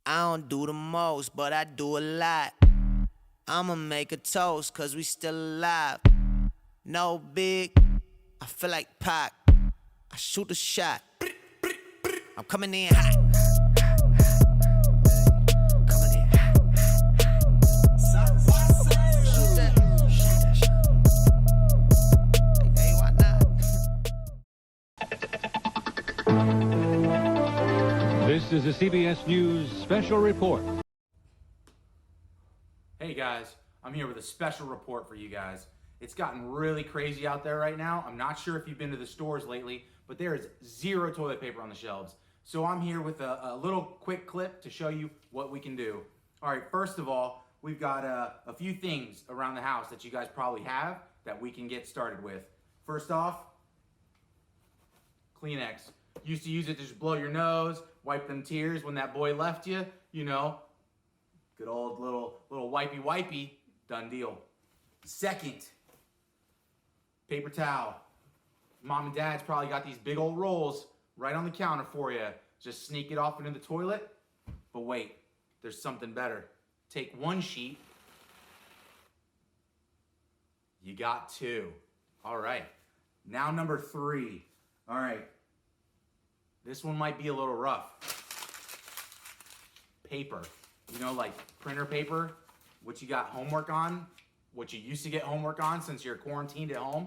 I don't do the most, but I do a lot. I'ma make a toast, cause we still alive. No big, I feel like Pac. I shoot a shot. I'm coming in hot. This is a CBS News special report. Hey guys, I'm here with a special report for you guys. It's gotten really crazy out there right now. I'm not sure if you've been to the stores lately, but there is zero toilet paper on the shelves. So I'm here with a little quick clip to show you what we can do. All right, first of all, we've got a few things around the house that you guys probably have that we can get started with. First off, Kleenex. Used to use it to just blow your nose, wipe them tears when that boy left you, you know. Good old little wipey, done deal. Second, paper towel. Mom and dad's probably got these big old rolls right on the counter for you. Just sneak it off into the toilet. But wait, there's something better. Take one sheet. You got two. All right. Now number three. All right. This one might be a little rough. Paper. You know, like printer paper, what you got homework on, what you used to get homework on since you're quarantined at home.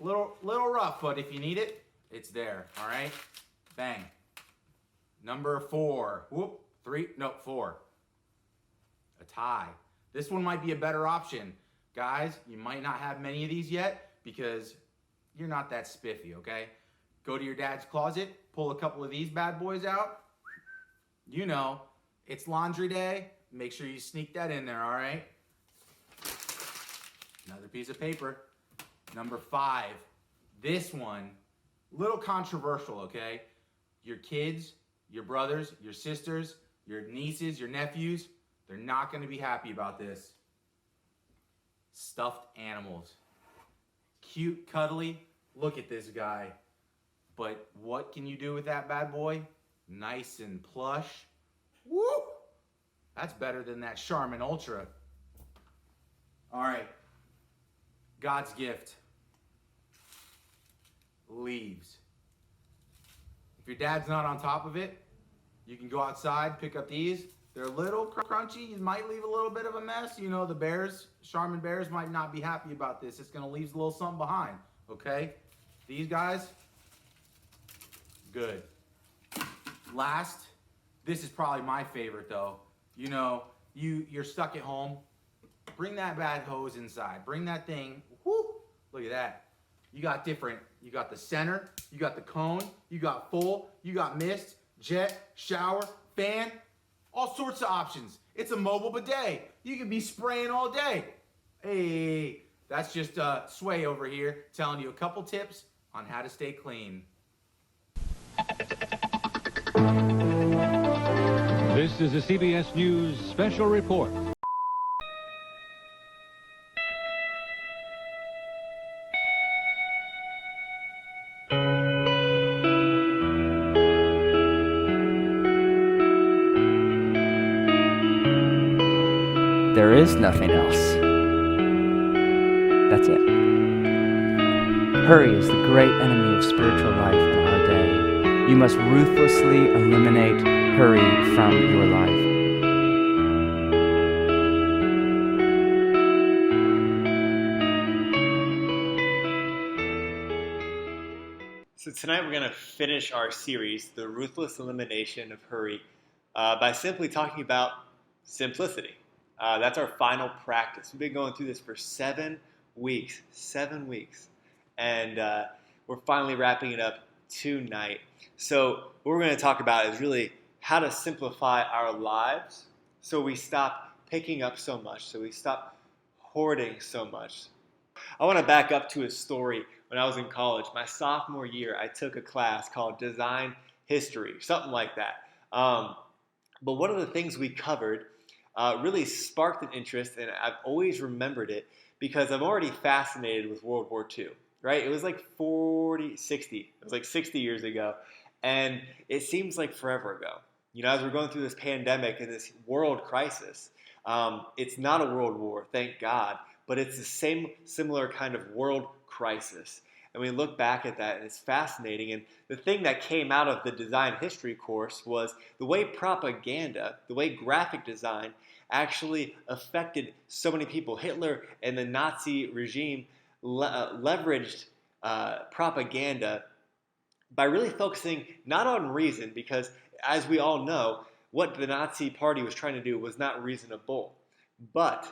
Little rough, but if you need it, it's there, all right? Bang. Number four. Whoop, three, no, four. A tie. This one might be a better option. Guys, you might not have many of these yet because you're not that spiffy, okay? Go to your dad's closet, pull a couple of these bad boys out. You know, it's laundry day. Make sure you sneak that in there, all right? Another piece of paper. Number five. This one, little controversial, okay? Your kids, your brothers, your sisters, your nieces, your nephews, they're not gonna be happy about this. Stuffed animals. Cute, cuddly. Look at this guy. But what can you do with that bad boy? Nice and plush. Woo! That's better than that Charmin Ultra. All right. God's gift. Leaves. If your dad's not on top of it, you can go outside, pick up these. They're a little crunchy. You might leave a little bit of a mess. You know, the bears, Charmin bears might not be happy about this. It's gonna leave a little something behind, okay? These guys, good. Last, this is probably my favorite though. You know, you're stuck at home. Bring that bad hose inside. Bring that thing. Whoo! Look at that. You got different. You got the center. You got the cone. You got full. You got mist, jet, shower, fan. All sorts of options. It's a mobile bidet. You can be spraying all day. Hey, that's just Sway over here telling you a couple tips on how to stay clean. This is a CBS News special report. There is nothing else. That's it. Hurry is the great enemy of spiritual life in our day. You must ruthlessly eliminate hurry from your life. So tonight we're going to finish our series, The Ruthless Elimination of Hurry, by simply talking about simplicity. That's our final practice. We've been going through this for 7 weeks, and we're finally wrapping it up tonight. So what we're going to talk about is really how to simplify our lives so we stop picking up so much, so we stop hoarding so much. I want to back up to a story when I was in college. My sophomore year, I took a class called Design History, something like that. But one of the things we covered really sparked an interest, and I've always remembered it because I'm already fascinated with World War II, right? It was like 60 years ago, and it seems like forever ago. As we're going through this pandemic and this world crisis, it's not a world war, thank God, but it's the same similar kind of world crisis. And we look back at that, and it's fascinating. And the thing that came out of the design history course was the way propaganda, the way graphic design actually affected so many people. Hitler and the Nazi regime leveraged propaganda by really focusing not on reason, because as we all know, what the Nazi Party was trying to do was not reasonable. But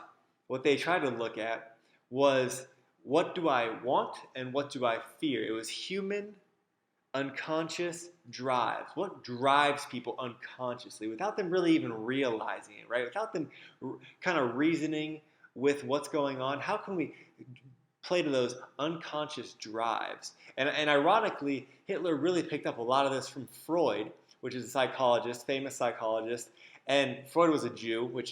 what they tried to look at was, what do I want and what do I fear? It was human unconscious drives. What drives people unconsciously without them really even realizing it, right? Without them kind of reasoning with what's going on. How can we play to those unconscious drives? And ironically, Hitler really picked up a lot of this from Freud, which is a psychologist, famous psychologist. And Freud was a Jew,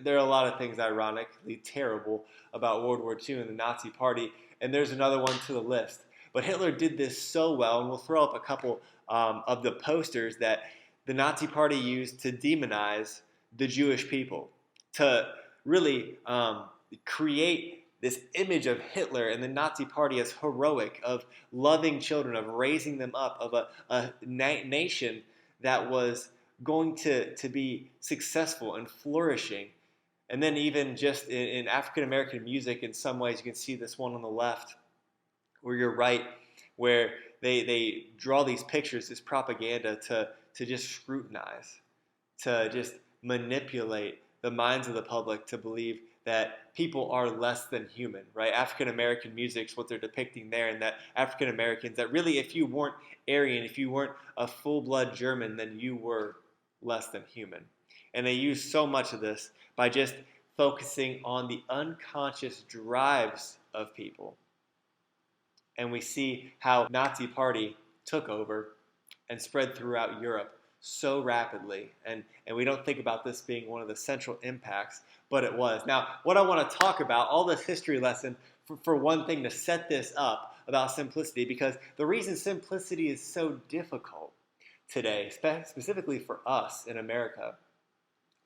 there are a lot of things ironically terrible about World War II and the Nazi Party, and there's another one to the list. But Hitler did this so well, and we'll throw up a couple of the posters that the Nazi Party used to demonize the Jewish people, to really create this image of Hitler and the Nazi Party as heroic, of loving children, of raising them up, of a nation that was going to be successful and flourishing. And then even just in African American music, in some ways, you can see this one on the left, where you're right, where they draw these pictures, this propaganda to just scrutinize, to just manipulate the minds of the public to believe that people are less than human, right? African American music's what they're depicting there, and that African Americans, that really if you weren't Aryan, if you weren't a full-blood German, then you were less than human. And they use so much of this by just focusing on the unconscious drives of people. And we see how Nazi Party took over and spread throughout Europe so rapidly. And we don't think about this being one of the central impacts, but it was. Now, what I want to talk about, all this history lesson, for one thing, to set this up about simplicity, because the reason simplicity is so difficult today, specifically for us in America,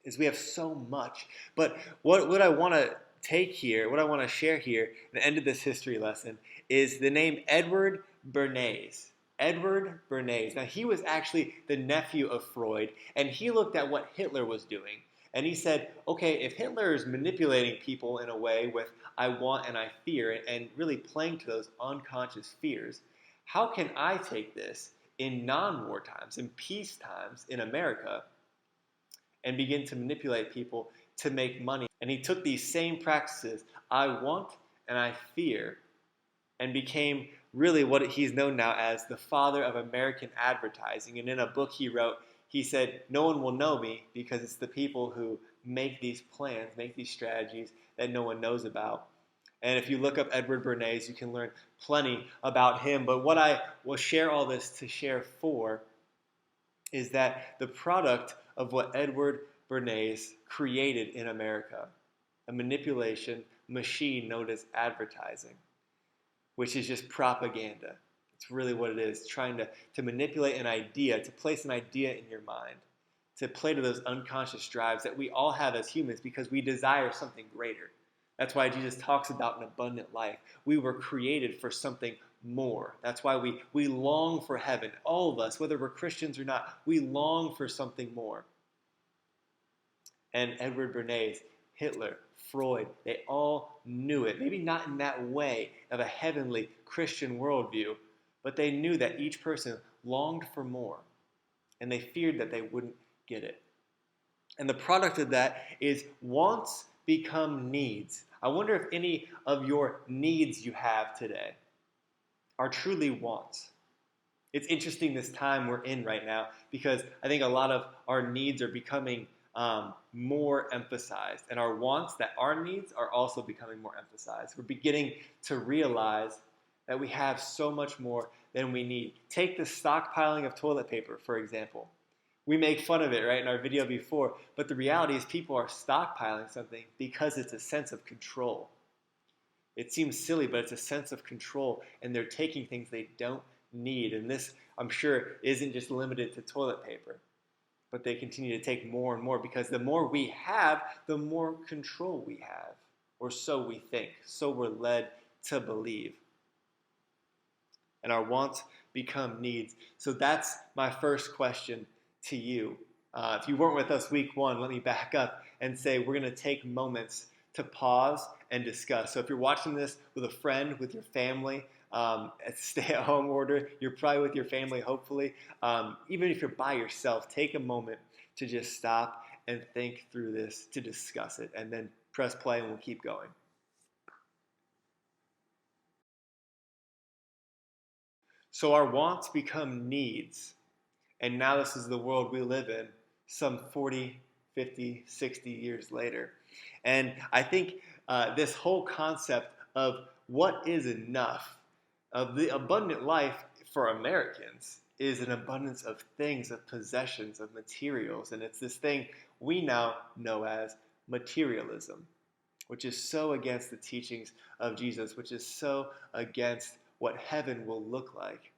is we have so much. But what I want to take here, what I want to share here at the end of this history lesson, is the name Edward Bernays. Edward Bernays. Now, he was actually the nephew of Freud, and he looked at what Hitler was doing, and he said, okay, if Hitler is manipulating people in a way with I want and I fear, and really playing to those unconscious fears, how can I take this in non-war times, in peace times in America, and begin to manipulate people to make money? And he took these same practices, I want and I fear, and became really what he's known now as the father of American advertising. And in a book he wrote, he said, no one will know me because it's the people who make these plans, make these strategies that no one knows about. And if you look up Edward Bernays, you can learn plenty about him. But what I will share all this to share for is that the product of what Edward Bernays created in America, a manipulation machine known as advertising, which is just propaganda. It's really what it is, trying to manipulate an idea, to place an idea in your mind, to play to those unconscious drives that we all have as humans because we desire something greater. That's why Jesus talks about an abundant life. We were created for something more. That's why we long for heaven. All of us, whether we're Christians or not, we long for something more. And Edward Bernays, Hitler, Freud, they all knew it. Maybe not in that way of a heavenly Christian worldview, but they knew that each person longed for more, and they feared that they wouldn't get it. And the product of that is wants become needs. I wonder if any of your needs you have today are truly wants. It's interesting this time we're in right now because I think a lot of our needs are becoming more emphasized, and our wants, that our needs, are also becoming more emphasized. We're beginning to realize that we have so much more than we need. Take the stockpiling of toilet paper, for example. We make fun of it, right, in our video before, but the reality is people are stockpiling something because it's a sense of control. It seems silly, but it's a sense of control, and they're taking things they don't need. And this, I'm sure, isn't just limited to toilet paper. but they continue to take more and more because the more we have, the more control we have. Or so we think, so we're led to believe. And our wants become needs. So that's my first question to you. If you weren't with us week 1, let me back up and say we're going to take moments to pause and discuss. So if you're watching this with a friend, with your family, stay-at-home order, you're probably with your family, hopefully. Even if you're by yourself, take a moment to just stop and think through this, to discuss it, and then press play and we'll keep going. So our wants become needs. And now this is the world we live in some 40, 50, 60 years later. And I think this whole concept of what is enough, of the abundant life for Americans, is an abundance of things, of possessions, of materials. And it's this thing we now know as materialism, which is so against the teachings of Jesus, which is so against what heaven will look like.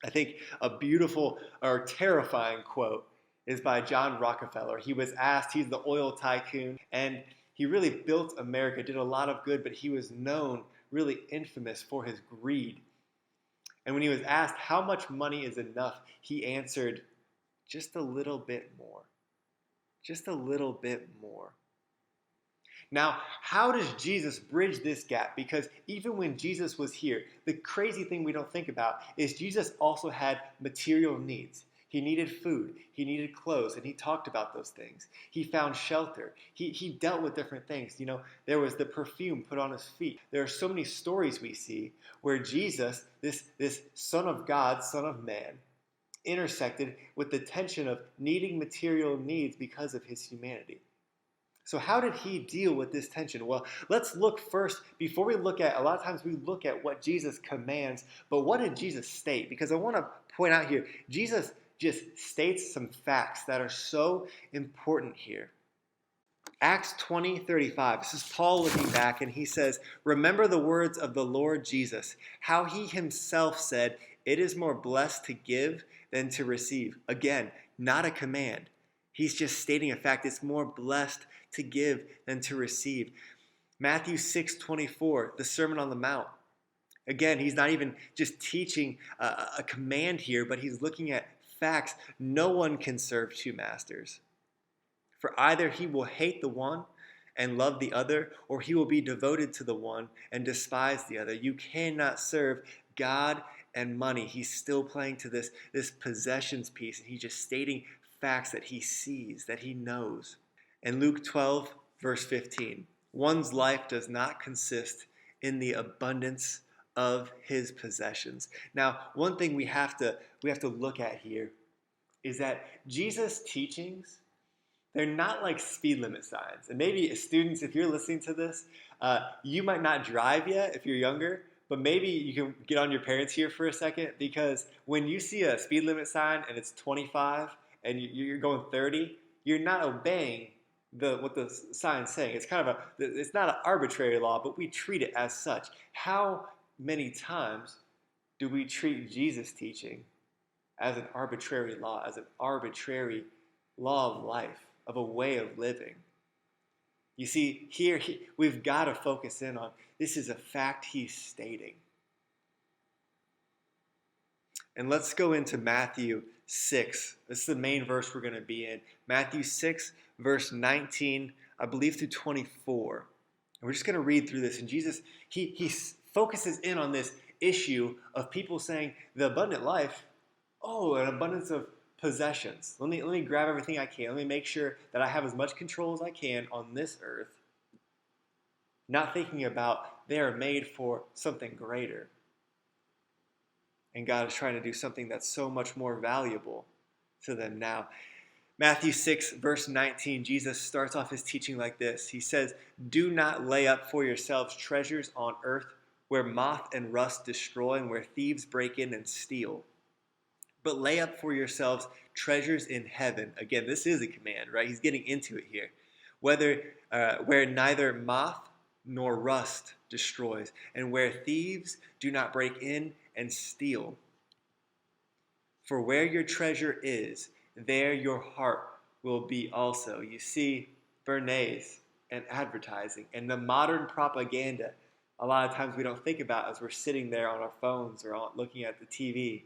I think a beautiful or terrifying quote is by John Rockefeller. He was asked, he's the oil tycoon, and he really built America, did a lot of good, but he was known, really infamous for his greed. And when he was asked how much money is enough, he answered, just a little bit more. Just a little bit more. Now, how does Jesus bridge this gap? Because even when Jesus was here, the crazy thing we don't think about is Jesus also had material needs. He needed food, he needed clothes, and he talked about those things. He found shelter. He dealt with different things. You know, there was the perfume put on his feet. There are so many stories we see where Jesus, this Son of God, Son of Man, intersected with the tension of needing material needs because of his humanity. So how did he deal with this tension? Well, let's look first, before we look at, a lot of times we look at what Jesus commands, but what did Jesus state? Because I want to point out here, Jesus just states some facts that are so important here. Acts 20:35, this is Paul looking back, and he says, remember the words of the Lord Jesus, how he himself said, it is more blessed to give than to receive. Again, not a command. He's just stating a fact. It's more blessed to give than to receive. Matthew 6:24, the Sermon on the Mount. Again, he's not even just teaching a command here, but he's looking at facts. No one can serve two masters. For either he will hate the one and love the other, or he will be devoted to the one and despise the other. You cannot serve God and money. He's still playing to this possessions piece, and he's just stating facts that he sees, that he knows. In Luke 12, verse 15, one's life does not consist in the abundance of his possessions. Now, one thing we have to look at here is that Jesus' teachings, they're not like speed limit signs. And maybe students, if you're listening to this, you might not drive yet if you're younger, but maybe you can get on your parents here for a second, because when you see a speed limit sign and it's 25 and you're going 30, you're not obeying what the sign's saying. It's it's not an arbitrary law, but we treat it as such. How many times do we treat Jesus' teaching as an arbitrary law, as an arbitrary law of life, of a way of living? You see, here we've got to focus in on, this is a fact he's stating. And let's go into Matthew 6. This is the main verse we're going to be in. Matthew 6, verse 19, I believe, through 24. And we're just going to read through this. And Jesus, he focuses in on this issue of people saying the abundant life, an abundance of possessions. Let me grab everything I can. Let me make sure that I have as much control as I can on this earth. Not thinking about they are made for something greater. And God is trying to do something that's so much more valuable to them now. Matthew 6, verse 19, Jesus starts off his teaching like this. He says, do not lay up for yourselves treasures on earth where moth and rust destroy and where thieves break in and steal. But lay up for yourselves treasures in heaven. Again, this is a command, right? He's getting into it here. Where neither moth nor rust destroys, and where thieves do not break in and steal. For where your treasure is, there your heart will be also. You see, Bernays and advertising and the modern propaganda, a lot of times we don't think about as we're sitting there on our phones or looking at the TV.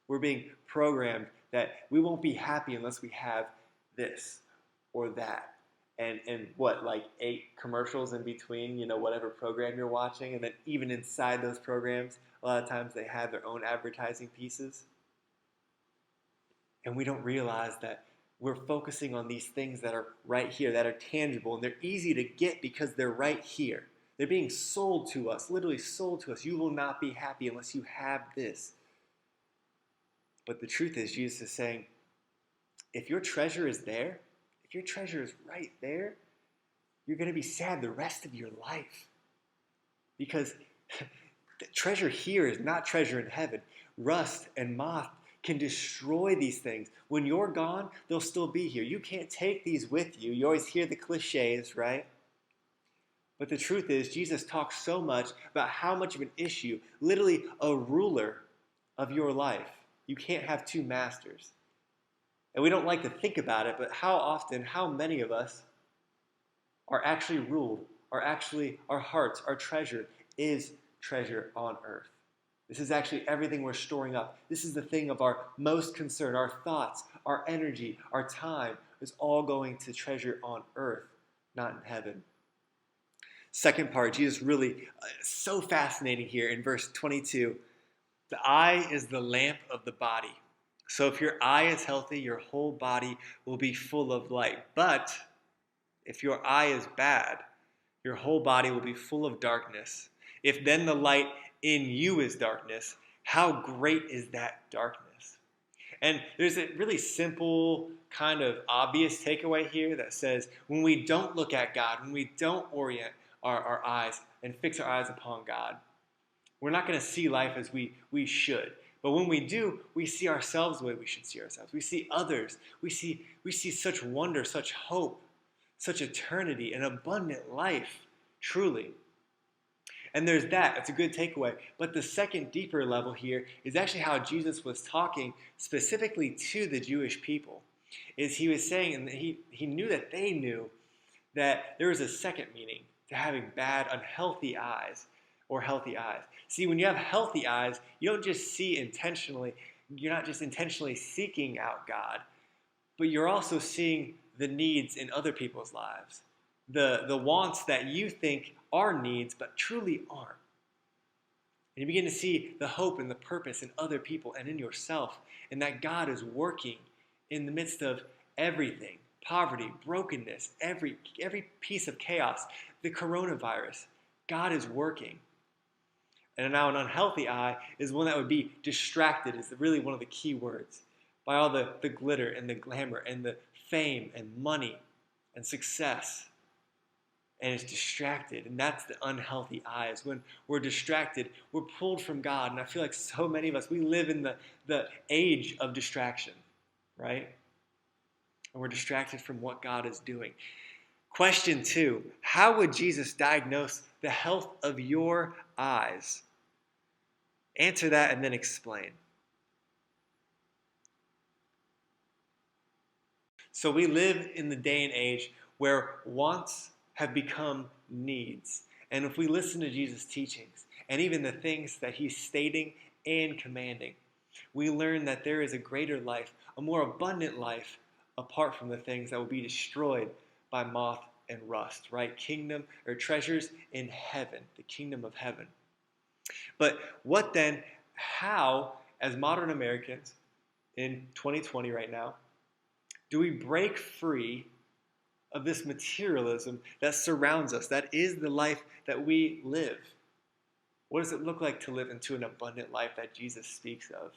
We're being programmed that we won't be happy unless we have this or that. And what, like 8 commercials in between, whatever program you're watching. And then even inside those programs, a lot of times they have their own advertising pieces. And we don't realize that we're focusing on these things that are right here, that are tangible, and they're easy to get because they're right here. They're being sold to us, literally sold to us. You will not be happy unless you have this. But the truth is, Jesus is saying, if your treasure is there, if your treasure is right there, you're going to be sad the rest of your life. Because the treasure here is not treasure in heaven. Rust and moth can destroy these things. When you're gone, they'll still be here. You can't take these with you. You always hear the cliches, right? But the truth is, Jesus talks so much about how much of an issue, literally a ruler of your life. You can't have 2 masters. And we don't like to think about it, but how often, how many of us are actually ruled, are actually our hearts, our treasure is treasure on earth. This is actually everything we're storing up. This is the thing of our most concern. Our thoughts, our energy, our time is all going to treasure on earth, not in heaven. Second part, Jesus really so fascinating here in verse 22. The eye is the lamp of the body. So if your eye is healthy, your whole body will be full of light. But if your eye is bad, your whole body will be full of darkness. If then the light in you is darkness, how great is that darkness? And there's a really simple, kind of obvious takeaway here that says when we don't look at God, when we don't orient our eyes and fix our eyes upon God, we're not going to see life as we should. But when we do, we see ourselves the way we should see ourselves. We see others. We see such wonder, such hope, such eternity, an abundant life, truly. And there's that. It's a good takeaway. But the second, deeper level here is actually how Jesus was talking specifically to the Jewish people. Is he was saying, and he knew that they knew that there was a second meaning to having bad, unhealthy eyes or healthy eyes. See, when you have healthy eyes, you don't just see intentionally, you're not just intentionally seeking out God, but you're also seeing the needs in other people's lives. The wants that you think are needs, but truly aren't. And you begin to see the hope and the purpose in other people and in yourself, and that God is working in the midst of everything. Poverty, brokenness, every piece of chaos, the coronavirus. God is working. And now an unhealthy eye is one that would be distracted, is really one of the key words, by all the glitter and the glamour and the fame and money and success. And it's distracted, and that's the unhealthy eyes. When we're distracted, we're pulled from God. And I feel like so many of us, we live in the age of distraction, right? And we're distracted from what God is doing. Question 2, how would Jesus diagnose the health of your eyes? Answer that and then explain. So we live in the day and age where wants have become needs. And if we listen to Jesus' teachings and even the things that he's stating and commanding, we learn that there is a greater life, a more abundant life, apart from the things that will be destroyed by moth and rust, right? Kingdom or treasures in heaven, the kingdom of heaven. But what then, how, as modern Americans in 2020 right now, do we break free of this materialism that surrounds us, that is the life that we live? What does it look like to live into an abundant life that Jesus speaks of?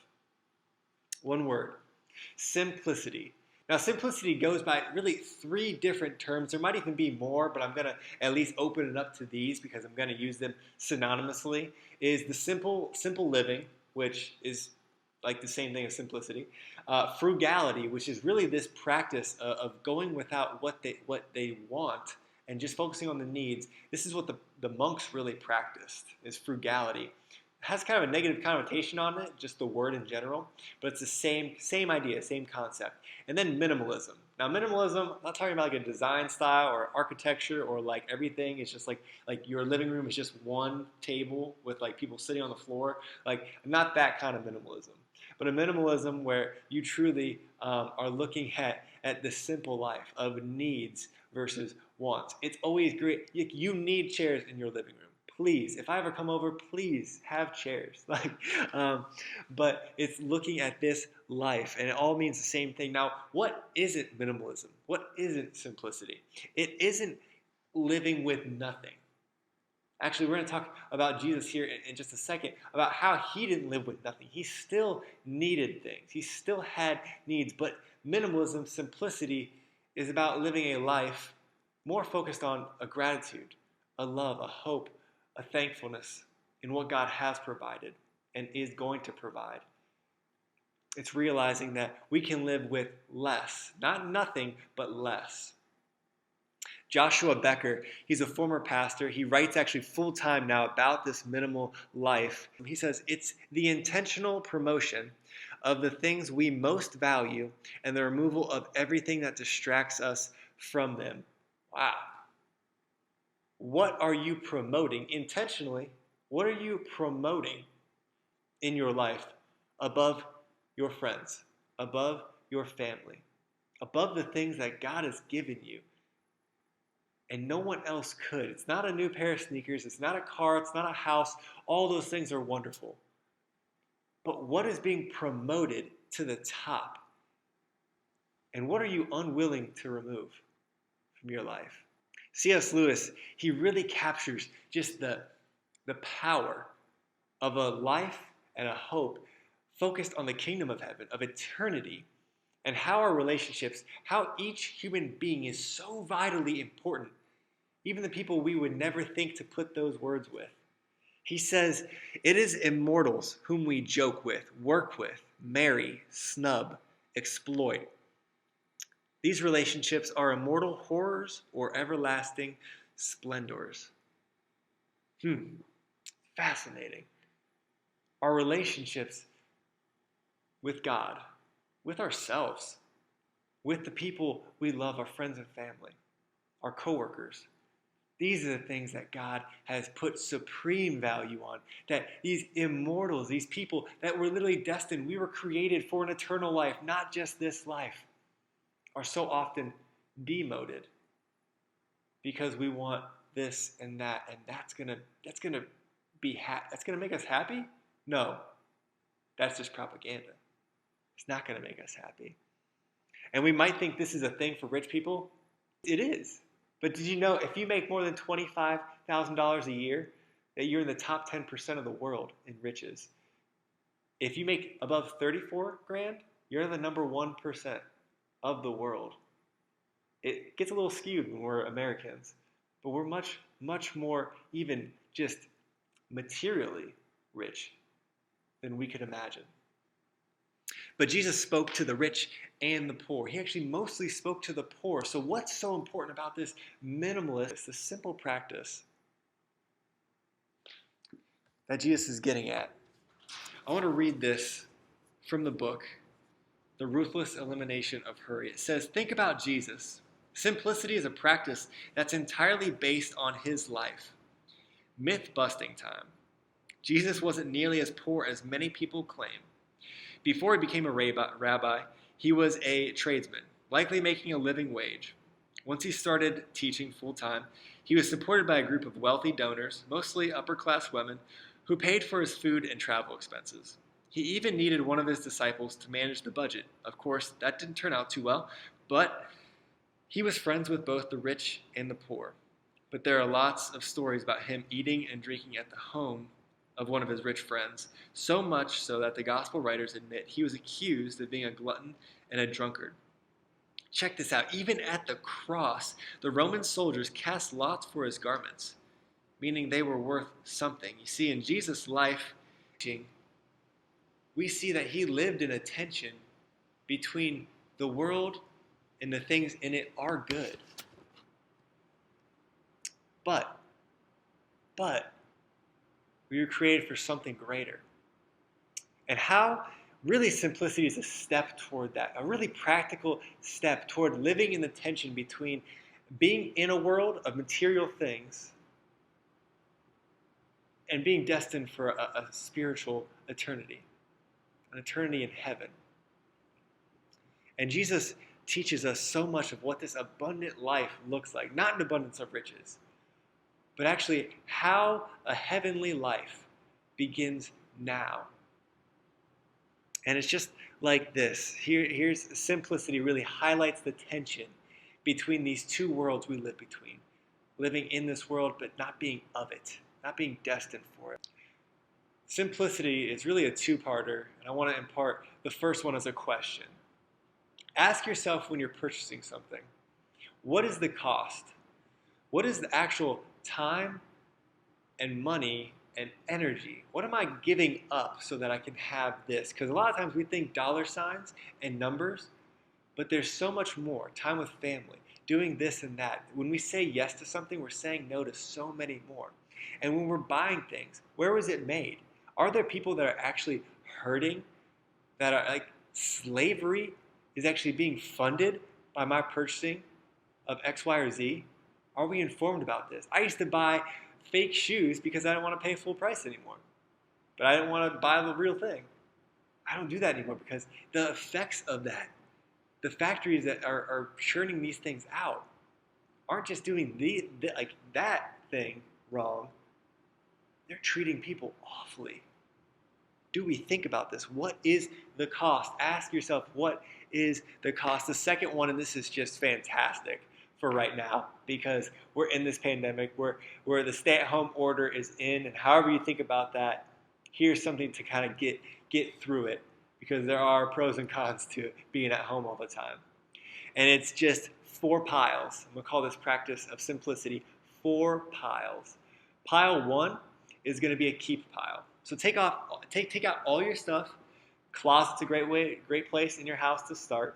One word, simplicity. Now, simplicity goes by really 3 different terms. There might even be more, but I'm going to at least open it up to these because I'm going to use them synonymously. Is the simple living, which is like the same thing as simplicity. Frugality, which is really this practice of going without what they want and just focusing on the needs. This is what the monks really practiced, is frugality. has kind of a negative connotation on it, just the word in general, but it's the same idea, same concept. And then minimalism. Now minimalism, I'm not talking about like a design style or architecture or like everything. It's just like your living room is just one table with like people sitting on the floor. Like not that kind of minimalism, but a minimalism where you truly are looking at the simple life of needs versus wants. It's always great. You need chairs in your living room. Please, if I ever come over, please have chairs. But it's looking at this life, and it all means the same thing. Now, what isn't minimalism? What isn't simplicity? It isn't living with nothing. Actually, we're going to talk about Jesus here in just a second, about how he didn't live with nothing. He still needed things. He still had needs, but minimalism, simplicity, is about living a life more focused on a gratitude, a love, a hope, a thankfulness in what God has provided and is going to provide. It's realizing that we can live with less, not nothing, but less. Joshua Becker, he's a former pastor. He writes actually full-time now about this minimal life. He says, it's the intentional promotion of the things we most value and the removal of everything that distracts us from them. Wow. What are you promoting intentionally? What are you promoting in your life above your friends, above your family, above the things that God has given you? And no one else could. It's not a new pair of sneakers. It's not a car. It's not a house. All those things are wonderful. But what is being promoted to the top? And what are you unwilling to remove from your life? C.S. Lewis, he really captures just the power of a life and a hope focused on the kingdom of heaven, of eternity, and how our relationships, how each human being is so vitally important, even the people we would never think to put those words with. He says, it is immortals whom we joke with, work with, marry, snub, exploit. These relationships are immortal horrors or everlasting splendors. Fascinating. Our relationships with God, with ourselves, with the people we love, our friends and family, our coworkers. These are the things that God has put supreme value on. That these immortals, these people that were literally destined, we were created for an eternal life, not just this life, are so often demoted because we want this and that, and that's gonna make us happy? No, that's just propaganda. It's not gonna make us happy. And we might think this is a thing for rich people. It is. But did you know if you make more than $25,000 a year, that you're in the top 10% of the world in riches? If you make above 34 grand, you're in the number 1% of the world. It gets a little skewed when we're Americans, but we're much, much more even just materially rich than we could imagine. But Jesus spoke to the rich and the poor. He actually mostly spoke to the poor. So what's so important about this minimalist, this simple practice that Jesus is getting at? I want to read this from the book, The Ruthless Elimination of Hurry. It says, think about Jesus. Simplicity is a practice that's entirely based on his life. Myth-busting time. Jesus wasn't nearly as poor as many people claim. Before he became a rabbi, he was a tradesman, likely making a living wage. Once he started teaching full-time, he was supported by a group of wealthy donors, mostly upper-class women, who paid for his food and travel expenses. He even needed one of his disciples to manage the budget. Of course, that didn't turn out too well, but he was friends with both the rich and the poor. But there are lots of stories about him eating and drinking at the home of one of his rich friends, so much so that the gospel writers admit he was accused of being a glutton and a drunkard. Check this out. Even at the cross, the Roman soldiers cast lots for his garments, meaning they were worth something. You see, in Jesus' life, we see that he lived in a tension between the world and the things in it are good. But We were created for something greater. And how really simplicity is a step toward that, a really practical step toward living in the tension between being in a world of material things and being destined for a spiritual eternity, an eternity in heaven. And Jesus teaches us so much of what this abundant life looks like, not an abundance of riches, but actually how a heavenly life begins now. And it's just like this. Here's simplicity really highlights the tension between these two worlds we live between. Living in this world, but not being of it, not being destined for it. Simplicity is really a two-parter, and I want to impart the first one as a question. Ask yourself when you're purchasing something, what is the cost? What is the actual time and money and energy? What am I giving up so that I can have this? Because a lot of times we think dollar signs and numbers, but there's so much more. Time with family, doing this and that. When we say yes to something, we're saying no to so many more. And when we're buying things, where was it made? Are there people that are actually hurting? That are like slavery is actually being funded by my purchasing of X, Y, or Z? Are we informed about this? I used to buy fake shoes because I didn't want to pay full price anymore. But I didn't want to buy the real thing. I don't do that anymore because the effects of that, the factories that are churning these things out, aren't just doing like that thing wrong. They're treating people awfully. Do we think about this? What is the cost? Ask yourself, what is the cost? The second one, and this is just fantastic for right now, because we're in this pandemic where the stay-at-home order is in, and however you think about that, here's something to kind of get through it, because there are pros and cons to being at home all the time. And it's just 4 piles. I'm going to call this practice of simplicity 4 piles. Pile 1 is going to be a keep pile. So take out all your stuff. Closet's a great place in your house to start.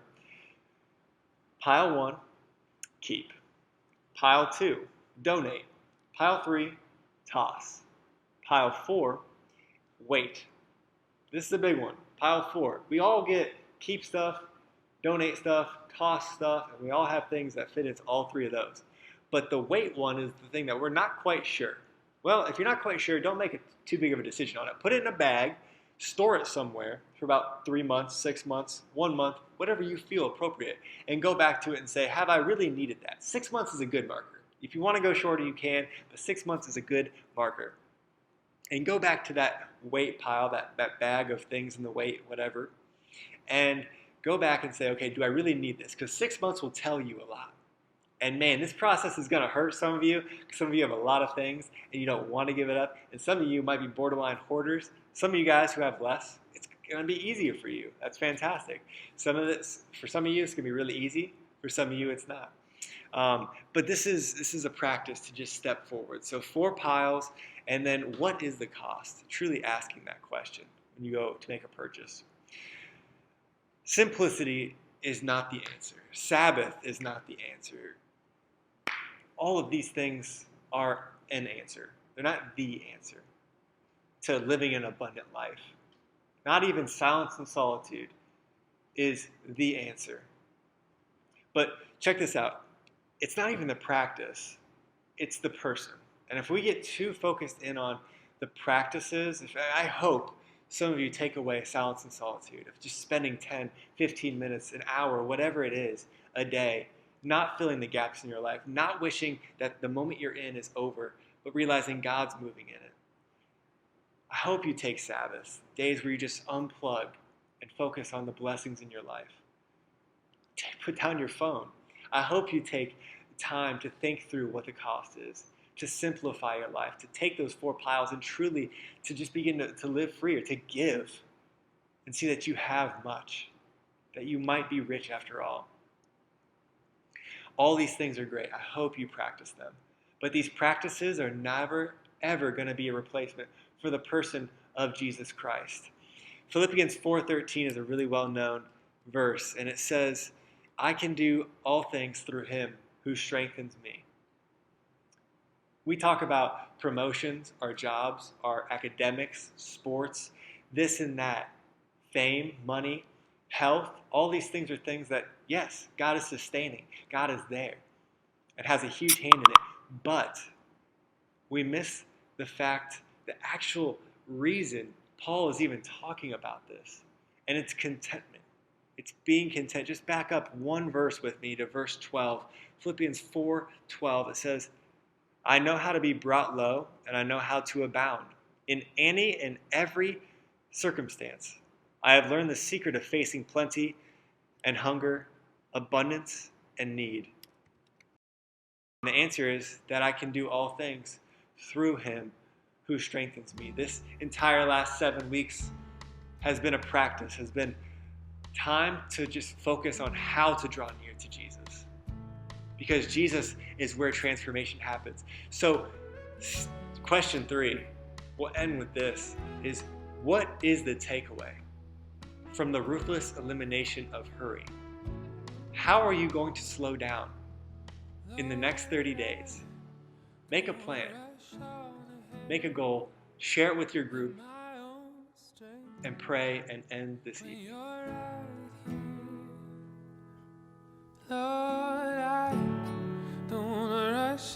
Pile 1, keep. Pile 2, donate. Pile 3, toss. Pile 4, wait. This is a big one. Pile 4. We all get keep stuff, donate stuff, toss stuff, and we all have things that fit into all 3 of those. But the wait one is the thing that we're not quite sure. Well, if you're not quite sure, don't make it too big of a decision on it. Put it in a bag, store it somewhere for about 3 months, 6 months, 1 month, whatever you feel appropriate, and go back to it and say, have I really needed that? 6 months is a good marker. If you want to go shorter, you can, but 6 months is a good marker. And go back to that weight pile, that bag of things in the weight, whatever, and go back and say, okay, do I really need this? Because 6 months will tell you a lot. And man, this process is going to hurt some of you, because some of you have a lot of things and you don't want to give it up. And some of you might be borderline hoarders. Some of you guys who have less, it's going to be easier for you. That's fantastic. For some of you, it's going to be really easy. For some of you, it's not. But this is a practice to just step forward. So 4 piles, and then what is the cost? Truly asking that question when you go to make a purchase. Simplicity is not the answer. Sabbath is not the answer. All of these things are an answer. They're not the answer to living an abundant life. Not even silence and solitude is the answer. But check this out. It's not even the practice. It's the person. And if we get too focused in on the practices, I hope some of you take away silence and solitude of just spending 10, 15 minutes, an hour, whatever it is, a day, not filling the gaps in your life, not wishing that the moment you're in is over, but realizing God's moving in it. I hope you take Sabbaths, days where you just unplug and focus on the blessings in your life. Put down your phone. I hope you take time to think through what the cost is, to simplify your life, to take those 4 piles and truly to just begin to live free, or to give and see that you have much, that you might be rich after all. All these things are great. I hope you practice them. But these practices are never, ever going to be a replacement for the person of Jesus Christ. Philippians 4:13 is a really well-known verse, and it says, I can do all things through him who strengthens me. We talk about promotions, our jobs, our academics, sports, this and that, fame, money, health. All these things are things that, yes, God is sustaining. God is there. It has a huge hand in it. But we miss the fact, the actual reason Paul is even talking about this. And it's contentment. It's being content. Just back up one verse with me to verse 12. Philippians 4:12. It says, I know how to be brought low, and I know how to abound. In any and every circumstance, I have learned the secret of facing plenty and hunger, abundance and need. And the answer is that I can do all things through him who strengthens me. This entire last 7 weeks has been a practice, has been time to just focus on how to draw near to Jesus. Because Jesus is where transformation happens. So, question 3, we'll end with this, is what is the takeaway from the ruthless elimination of hurry? How are you going to slow down in the next 30 days? Make a plan. Make a goal. Share it with your group. And pray and end this evening. Lord, I don't wanna rush